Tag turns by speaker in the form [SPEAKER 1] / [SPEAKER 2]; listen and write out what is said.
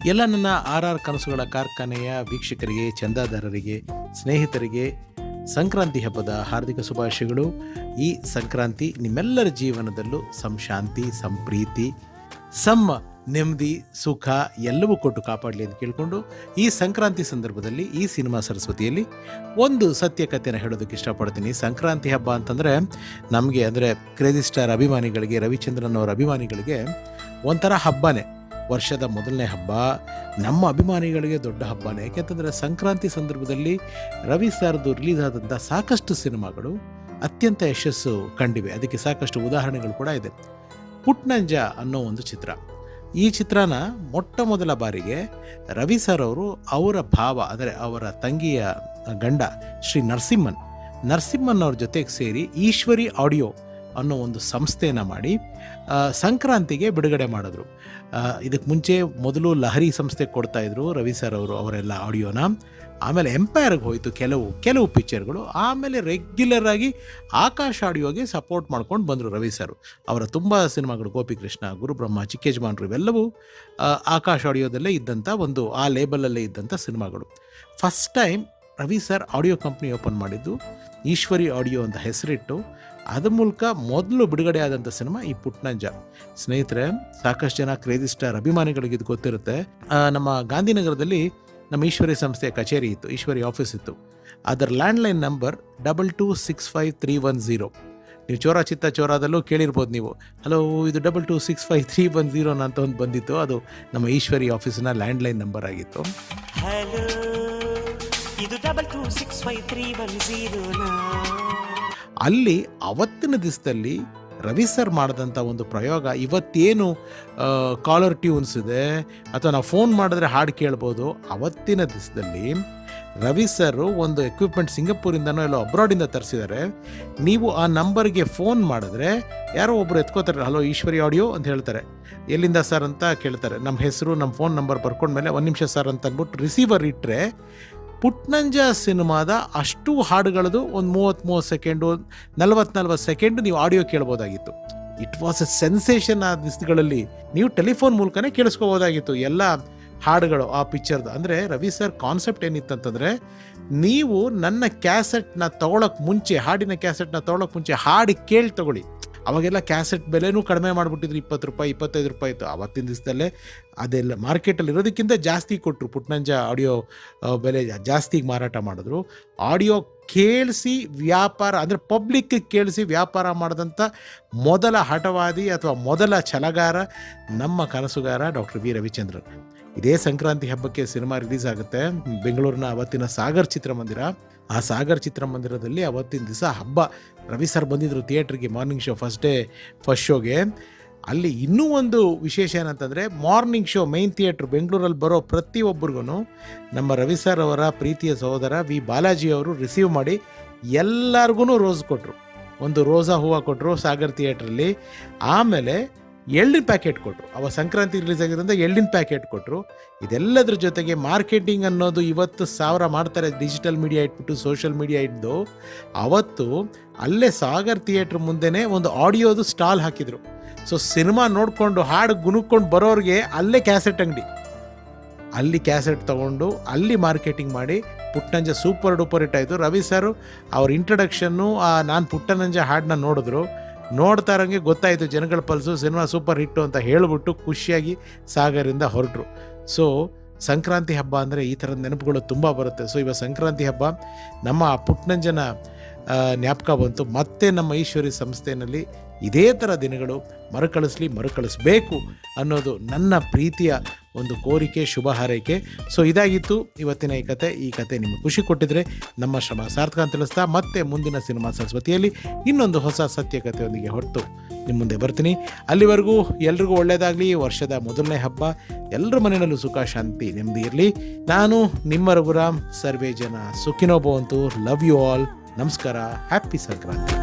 [SPEAKER 1] ಎಲ್ಲ ನನ್ನ RR ಕನಸುಗಳ ಕಾರ್ಖಾನೆಯ ವೀಕ್ಷಕರಿಗೆ, ಚಂದಾದಾರರಿಗೆ, ಸ್ನೇಹಿತರಿಗೆ ಸಂಕ್ರಾಂತಿ ಹಬ್ಬದ ಹಾರ್ದಿಕ ಶುಭಾಶಯಗಳು. ಈ ಸಂಕ್ರಾಂತಿ ನಿಮ್ಮೆಲ್ಲರ ಜೀವನದಲ್ಲೂ ಸಂಶಾಂತಿ, ಸಂಪ್ರೀತಿ, ನೆಮ್ಮದಿ, ಸುಖ ಎಲ್ಲವೂ ಕೊಟ್ಟು ಕಾಪಾಡಲಿ ಅಂತ ಕೇಳಿಕೊಂಡು ಈ ಸಂಕ್ರಾಂತಿ ಸಂದರ್ಭದಲ್ಲಿ ಈ ಸಿನಿಮಾ ಸರಸ್ವತಿಯಲ್ಲಿ ಒಂದು ಸತ್ಯ ಕಥೆನ ಹೇಳೋದಕ್ಕೆ ಇಷ್ಟಪಡ್ತೀನಿ. ಸಂಕ್ರಾಂತಿ ಹಬ್ಬ ಅಂತಂದರೆ ನಮಗೆ ಅಂದರೆ ಕ್ರೇಜಿ ಸ್ಟಾರ್ ಅಭಿಮಾನಿಗಳಿಗೆ, ರವಿಚಂದ್ರನ್ ಅವರ ಅಭಿಮಾನಿಗಳಿಗೆ ಒಂಥರ ಹಬ್ಬನೇ. ವರ್ಷದ ಮೊದಲನೇ ಹಬ್ಬ, ನಮ್ಮ ಅಭಿಮಾನಿಗಳಿಗೆ ದೊಡ್ಡ ಹಬ್ಬನೇ. ಯಾಕೆಂತಂದರೆ ಸಂಕ್ರಾಂತಿ ಸಂದರ್ಭದಲ್ಲಿ ರವಿ ಸರ್ದು ರಿಲೀಸ್ ಆದಂಥ ಸಾಕಷ್ಟು ಸಿನಿಮಾಗಳು ಅತ್ಯಂತ ಯಶಸ್ಸು ಕಂಡಿವೆ. ಅದಕ್ಕೆ ಸಾಕಷ್ಟು ಉದಾಹರಣೆಗಳು ಕೂಡ ಇದೆ. ಪುಟ್ನಂಜ ಅನ್ನೋ ಒಂದು ಚಿತ್ರ, ಈ ಚಿತ್ರನ ಮೊಟ್ಟ ಮೊದಲ ಬಾರಿಗೆ ರವಿ ಸರ್ ಅವರು ಅವರ ಭಾವ ಅಂದರೆ ಅವರ ತಂಗಿಯ ಗಂಡ ಶ್ರೀ ನರಸಿಂಹನ್ ಅವ್ರ ಜೊತೆಗೆ ಸೇರಿ ಈಶ್ವರಿ ಆಡಿಯೋ ಅನ್ನೋ ಒಂದು ಸಂಸ್ಥೆಯನ್ನು ಮಾಡಿ ಸಂಕ್ರಾಂತಿಗೆ ಬಿಡುಗಡೆ ಮಾಡಿದ್ರು. ಇದಕ್ಕೆ ಮುಂಚೆ ಮೊದಲು ಲಹರಿ ಸಂಸ್ಥೆಗೆ ಕೊಡ್ತಾಯಿದ್ರು ರವಿ ಸರ್ ಅವರು ಅವರೆಲ್ಲ ಆಡಿಯೋನ. ಆಮೇಲೆ ಎಂಪೈರ್ಗೆ ಹೋಯಿತು ಕೆಲವು ಪಿಕ್ಚರ್ಗಳು. ಆಮೇಲೆ ರೆಗ್ಯುಲರ್ ಆಗಿ ಆಕಾಶ್ ಆಡಿಯೋಗೆ ಸಪೋರ್ಟ್ ಮಾಡ್ಕೊಂಡು ಬಂದರು ರವಿ ಸರ್. ಅವರ ತುಂಬ ಸಿನಿಮಾಗಳು ಗೋಪಿಕೃಷ್ಣ, ಗುರುಬ್ರಹ್ಮ, ಚಿಕ್ಕ ಯಜಮಾನರು ಇವೆಲ್ಲವೂ ಆಕಾಶ್ ಆಡಿಯೋದಲ್ಲೇ ಇದ್ದಂಥ ಒಂದು ಆ ಲೇಬಲಲ್ಲೇ ಇದ್ದಂಥ ಸಿನಿಮಾಗಳು. First time Ravi sir audio company open ಮಾಡಿದ್ದು ಈಶ್ವರಿ ಆಡಿಯೋ ಅಂತ ಹೆಸರಿಟ್ಟು. ಅದ್ರ ಮೂಲಕ ಮೊದಲು ಬಿಡುಗಡೆ ಆದಂಥ ಸಿನಿಮಾ ಈ ಪುಟ್ನಂಜ. ಸ್ನೇಹಿತರೆ, ಸಾಕಷ್ಟು ಜನ ಕ್ರೇಜಿ ಸ್ಟಾರ್ ಅಭಿಮಾನಿಗಳಿಗೆ ಇದು ಗೊತ್ತಿರುತ್ತೆ. ನಮ್ಮ ಗಾಂಧಿನಗರದಲ್ಲಿ ನಮ್ಮ ಈಶ್ವರಿ ಸಂಸ್ಥೆಯ ಕಚೇರಿ ಇತ್ತು, ಈಶ್ವರಿ ಆಫೀಸ್ ಇತ್ತು. ಅದರ ಲ್ಯಾಂಡ್ಲೈನ್ ನಂಬರ್ 22653110. ನೀವು ಚೋರಾದಲ್ಲೂ ಕೇಳಿರ್ಬೋದು ನೀವು. ಹಲೋ, ಇದು 22653110 ಅಂತ ಒಂದು ಬಂದಿತ್ತು. ಅದು ನಮ್ಮ ಈಶ್ವರಿ ಆಫೀಸಿನ ಲ್ಯಾಂಡ್ಲೈನ್ ನಂಬರ್ ಆಗಿತ್ತು.
[SPEAKER 2] ಹಲೋ, ಇದು 22653110.
[SPEAKER 1] ಅಲ್ಲಿ ಅವತ್ತಿನ ದಿವಸದಲ್ಲಿ ರವಿ ಸರ್ ಮಾಡಿದಂಥ ಒಂದು ಪ್ರಯೋಗ, ಇವತ್ತೇನು ಕಾಲರ್ ಟ್ಯೂನ್ಸ್ ಇದೆ ಅಥವಾ ನಾವು ಫೋನ್ ಮಾಡಿದ್ರೆ ಹಾಡು ಕೇಳ್ಬೋದು, ಅವತ್ತಿನ ದಿವಸದಲ್ಲಿ ರವಿ ಸರ್ ಒಂದು ಎಕ್ವಿಪ್ಮೆಂಟ್ ಸಿಂಗಪೂರಿಂದನೋ ಎಲ್ಲೋ ಅಬ್ರಾಡಿಂದ ತರಿಸಿದ್ದಾರೆ. ನೀವು ಆ ನಂಬರ್ಗೆ ಫೋನ್ ಮಾಡಿದ್ರೆ ಯಾರೋ ಒಬ್ಬರು ಎತ್ಕೋತಾರೆ, ಹಲೋ ಈಶ್ವರಿ ಆಡಿಯೋ ಅಂತ ಹೇಳ್ತಾರೆ. ಎಲ್ಲಿಂದ ಸರ್ ಅಂತ ಕೇಳ್ತಾರೆ. ನಮ್ಮ ಹೆಸರು, ನಮ್ಮ ಫೋನ್ ನಂಬರ್ ಬರ್ಕೊಂಡ್ಮೇಲೆ 1 ನಿಮಿಷ ಸರ್ ಅಂತ ಅಂದ್ಬಿಟ್ಟು ರಿಸೀವರ್ ಇಟ್ಟರೆ ಪುಟ್ನಂಜ ಸಿನಿಮಾದ ಅಷ್ಟು ಹಾಡುಗಳದು ಒಂದು 30 ಸೆಕೆಂಡು, 40 ಸೆಕೆಂಡು ನೀವು ಆಡಿಯೋ ಕೇಳ್ಬೋದಾಗಿತ್ತು. It was a sensation. ಆ ದಿವಸಗಳಲ್ಲಿ ನೀವು ಟೆಲಿಫೋನ್ ಮೂಲಕನೇ ಕೇಳಿಸ್ಕೋಬೋದಾಗಿತ್ತು ಎಲ್ಲ ಹಾಡುಗಳು ಆ ಪಿಕ್ಚರ್ದು. ಅಂದರೆ ರವಿ ಸರ್ ಕಾನ್ಸೆಪ್ಟ್ ಏನಿತ್ತಂತಂದರೆ, ನೀವು ನನ್ನ ಕ್ಯಾಸೆಟ್ನ ತೊಗೊಳಕ್ಕೆ ಮುಂಚೆ, ಹಾಡಿನ ಕ್ಯಾಸೆಟ್ನ ತೊಗೊಳಕ್ಕೆ ಮುಂಚೆ ಹಾಡು ಕೇಳಿ ತೊಗೊಳ್ಳಿ. ಅವಾಗೆಲ್ಲ ಕ್ಯಾಸೆಟ್ ಬೆಲೆನೂ ಕಡಿಮೆ ಮಾಡಿಬಿಟ್ಟಿದ್ರು, 20 ರೂಪಾಯಿ 25 ರೂಪಾಯಿ ಇತ್ತು ಆವತ್ತಿನ ದಿವಸದಲ್ಲೇ. ಅದೆಲ್ಲ ಮಾರ್ಕೆಟಲ್ಲಿ ಇರೋದಕ್ಕಿಂತ ಜಾಸ್ತಿ ಕೊಟ್ಟರು. ಪುಟ್ನಂಜ ಆಡಿಯೋ ಬೆಲೆ ಜಾಸ್ತಿಗೆ ಮಾರಾಟ ಮಾಡಿದ್ರು. ಆಡಿಯೋ ಕೇಳಿಸಿ ವ್ಯಾಪಾರ ಅಂದರೆ ಪಬ್ಲಿಕ್ ಕೇಳಿಸಿ ವ್ಯಾಪಾರ ಮಾಡಿದಂಥ ಮೊದಲ ಹಠವಾದಿ ಅಥವಾ ಮೊದಲ ಛಲಗಾರ ನಮ್ಮ ಕನಸುಗಾರ ಡಾಕ್ಟರ್ ವಿ ರವಿಚಂದ್ರನ್. ಇದೇ ಸಂಕ್ರಾಂತಿ ಹಬ್ಬಕ್ಕೆ ಸಿನಿಮಾ ರಿಲೀಸ್ ಆಗುತ್ತೆ ಬೆಂಗಳೂರಿನ ಅವತ್ತಿನ ಸಾಗರ್ ಚಿತ್ರಮಂದಿರ. ಆ ಸಾಗರ್ ಚಿತ್ರಮಂದಿರದಲ್ಲಿ ಅವತ್ತಿನ ದಿವಸ ಹಬ್ಬ. ರವಿ ಸರ್ ಬಂದಿದ್ದರು ಥಿಯೇಟ್ರಿಗೆ ಮಾರ್ನಿಂಗ್ ಶೋ, ಫಸ್ಟ್ ಶೋಗೆ. ಅಲ್ಲಿ ಇನ್ನೂ ಒಂದು ವಿಶೇಷ ಏನಂತಂದರೆ, ಮಾರ್ನಿಂಗ್ ಶೋ ಮೈನ್ ಥಿಯೇಟ್ರ್ ಬೆಂಗಳೂರಲ್ಲಿ ಬರೋ ಪ್ರತಿಯೊಬ್ಬರಿಗೂ ನಮ್ಮ ರವಿ ಸರ್ ಅವರ ಪ್ರೀತಿಯ ಸಹೋದರ ವಿ ಬಾಲಾಜಿ ಅವರು ರಿಸೀವ್ ಮಾಡಿ ಎಲ್ಲರಿಗೂ ರೋಸ್ ಕೊಟ್ಟರು. ಒಂದು ರೋಸಾ ಹೂವು ಕೊಟ್ಟರು ಸಾಗರ್ ಥಿಯೇಟ್ರಲ್ಲಿ. ಆಮೇಲೆ ಎಳ್ಳಿನ ಪ್ಯಾಕೆಟ್ ಕೊಟ್ಟರು. ಅವ ಸಂಕ್ರಾಂತಿ ರಿಲೀಸ್ ಆಗಿರೋದ್ರಿಂದ ಎಳ್ಳಿನ ಪ್ಯಾಕೆಟ್ ಕೊಟ್ಟರು. ಇದೆಲ್ಲದ್ರ ಜೊತೆಗೆ ಮಾರ್ಕೆಟಿಂಗ್ ಅನ್ನೋದು ಇವತ್ತು 1000 ಮಾಡ್ತಾರೆ, ಡಿಜಿಟಲ್ ಮೀಡಿಯಾ ಇಟ್ಬಿಟ್ಟು, ಸೋಷಿಯಲ್ ಮೀಡಿಯಾ ಇದ್ದು. ಅವತ್ತು ಅಲ್ಲೇ ಸಾಗರ್ ಥಿಯೇಟ್ರ್ ಮುಂದೆನೇ ಒಂದು ಆಡಿಯೋದು ಸ್ಟಾಲ್ ಹಾಕಿದರು. ಸೊ ಸಿನಿಮಾ ನೋಡಿಕೊಂಡು ಹಾಡು ಗುನುಕ್ಕೊಂಡು ಬರೋರಿಗೆ ಅಲ್ಲೇ ಕ್ಯಾಸೆಟ್ ಅಂಗಡಿ, ಅಲ್ಲಿ ಕ್ಯಾಸೆಟ್ ತೊಗೊಂಡು ಅಲ್ಲಿ ಮಾರ್ಕೆಟಿಂಗ್ ಮಾಡಿ ಪುಟ್ಟನಂಜ ಸೂಪರ್ ಡೂಪರ್ ಹಿಟ್ ಆಯಿತು. ರವಿ ಸರ್ ಅವ್ರ ಇಂಟ್ರಡಕ್ಷನ್ನು ನಾನು ಪುಟ್ಟನಂಜ ಹಾಡನ್ನ ನೋಡ್ತಾ ಇರೋಂಗೆ ಗೊತ್ತಾಯಿತು ಜನಗಳ ಪಲ್ಸು, ಸಿನಿಮಾ ಸೂಪರ್ ಹಿಟ್ಟು ಅಂತ ಹೇಳಿಬಿಟ್ಟು ಖುಷಿಯಾಗಿ ಸಾಗರಿಂದ ಹೊರಟರು. ಸೊ ಸಂಕ್ರಾಂತಿ ಹಬ್ಬ ಅಂದರೆ ಈ ಥರದ ನೆನಪುಗಳು ತುಂಬ ಬರುತ್ತೆ. ಸೊ ಇವಾಗ ಸಂಕ್ರಾಂತಿ ಹಬ್ಬ ನಮ್ಮ ಪುಟ್ಟನಂಜನ ಜ್ಞಾಪಕ ಬಂತು. ಮತ್ತೆ ನಮ್ಮ ಈಶ್ವರಿ ಸಂಸ್ಥೆಯಲ್ಲಿ ಇದೇ ಥರ ದಿನಗಳು ಮರುಕಳಿಸಬೇಕು ಅನ್ನೋದು ನನ್ನ ಪ್ರೀತಿಯ ಒಂದು ಕೋರಿಕೆ, ಶುಭ ಹಾರೈಕೆ. ಸೊ ಇದಾಗಿತ್ತು ಇವತ್ತಿನ ಈ ಕತೆ ನಿಮಗೆ ಖುಷಿ ಕೊಟ್ಟಿದ್ರೆ ನಮ್ಮ ಶ್ರಮ ಸಾರ್ಥಕ ಅಂತ ತಿಳಿಸ್ತಾ, ಮತ್ತೆ ಮುಂದಿನ ಸಿನಿಮಾ ಸರಸ್ವತಿಯಲ್ಲಿ ಇನ್ನೊಂದು ಹೊಸ ಸತ್ಯ ಕಥೆಯೊಂದಿಗೆ ಹೊರತು ನಿಮ್ಮ ಮುಂದೆ ಬರ್ತೀನಿ. ಅಲ್ಲಿವರೆಗೂ ಎಲ್ರಿಗೂ ಒಳ್ಳೆಯದಾಗಲಿ. ವರ್ಷದ ಮೊದಲನೇ ಹಬ್ಬ, ಎಲ್ಲರ ಮನೆಯಲ್ಲೂ ಸುಖ, ಶಾಂತಿ, ನೆಮ್ಮದಿ ಇರಲಿ. ನಾನು ನಿಮ್ಮ ರಘುರಾಮ್. ಸರ್ವೇ ಜನ ಸುಖಿನೋ ಭವಂತು. Love you all. ನಮಸ್ಕಾರ. ಹ್ಯಾಪಿ ಸಂಕ್ರಾಂತಿ.